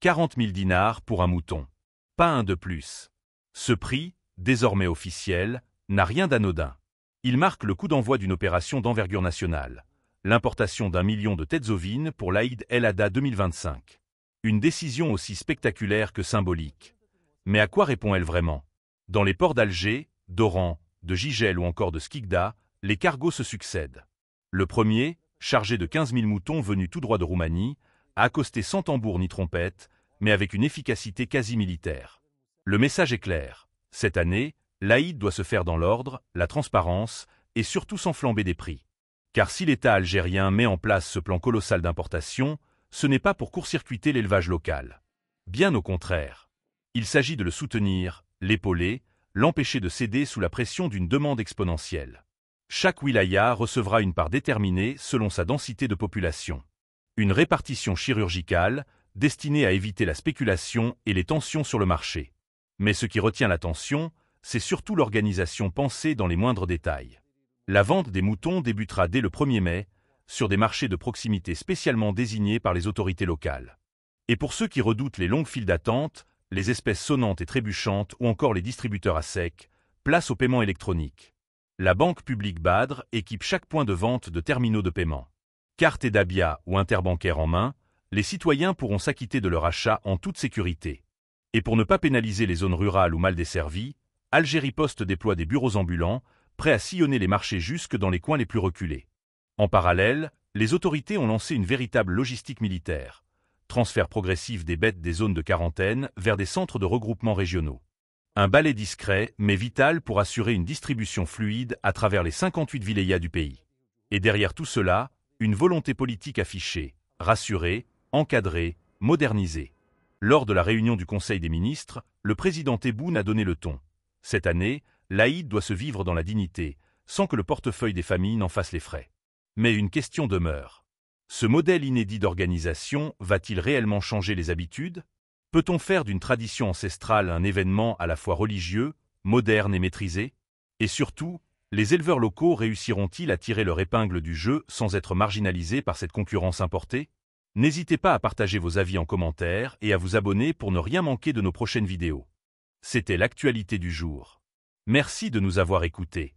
40 000 dinars pour un mouton. Pas un de plus. Ce prix, désormais officiel, n'a rien d'anodin. Il marque le coup d'envoi d'une opération d'envergure nationale, l'importation d'1 million de têtes ovines pour l'Aïd el-Adha 2025. Une décision aussi spectaculaire que symbolique. Mais à quoi répond-elle vraiment? Dans les ports d'Alger, d'Oran, de Gigel ou encore de Skikda, les cargos se succèdent. Le premier, chargé de 15 000 moutons venus tout droit de Roumanie, a accosté sans tambour ni trompette, mais avec une efficacité quasi militaire. Le message est clair. Cette année, l'Aïd doit se faire dans l'ordre, la transparence et surtout sans flamber des prix. Car si l'État algérien met en place ce plan colossal d'importation, ce n'est pas pour court-circuiter l'élevage local. Bien au contraire. Il s'agit de le soutenir, l'épauler, l'empêcher de céder sous la pression d'une demande exponentielle. Chaque wilaya recevra une part déterminée selon sa densité de population. Une répartition chirurgicale destinée à éviter la spéculation et les tensions sur le marché. Mais ce qui retient l'attention, c'est surtout l'organisation pensée dans les moindres détails. La vente des moutons débutera dès le 1er mai, sur des marchés de proximité spécialement désignés par les autorités locales. Et pour ceux qui redoutent les longues files d'attente, les espèces sonnantes et trébuchantes ou encore les distributeurs à sec, place au paiement électronique. La banque publique Badr équipe chaque point de vente de terminaux de paiement. Carte et Dabia ou interbancaire en main, les citoyens pourront s'acquitter de leur achat en toute sécurité. Et pour ne pas pénaliser les zones rurales ou mal desservies, Algérie Post déploie des bureaux ambulants, prêts à sillonner les marchés jusque dans les coins les plus reculés. En parallèle, les autorités ont lancé une véritable logistique militaire. Transfert progressif des bêtes des zones de quarantaine vers des centres de regroupement régionaux. Un balai discret, mais vital pour assurer une distribution fluide à travers les 58 wilayas du pays. Et derrière tout cela, une volonté politique affichée, rassurée, encadrée, modernisée. Lors de la réunion du Conseil des ministres, le président Tebboune a donné le ton. Cette année, l'Aïd doit se vivre dans la dignité, sans que le portefeuille des familles n'en fasse les frais. Mais une question demeure. Ce modèle inédit d'organisation va-t-il réellement changer les habitudes? Peut-on faire d'une tradition ancestrale un événement à la fois religieux, moderne et maîtrisé? Et surtout, les éleveurs locaux réussiront-ils à tirer leur épingle du jeu sans être marginalisés par cette concurrence importée? N'hésitez pas à partager vos avis en commentaire et à vous abonner pour ne rien manquer de nos prochaines vidéos. C'était l'actualité du jour. Merci de nous avoir écoutés.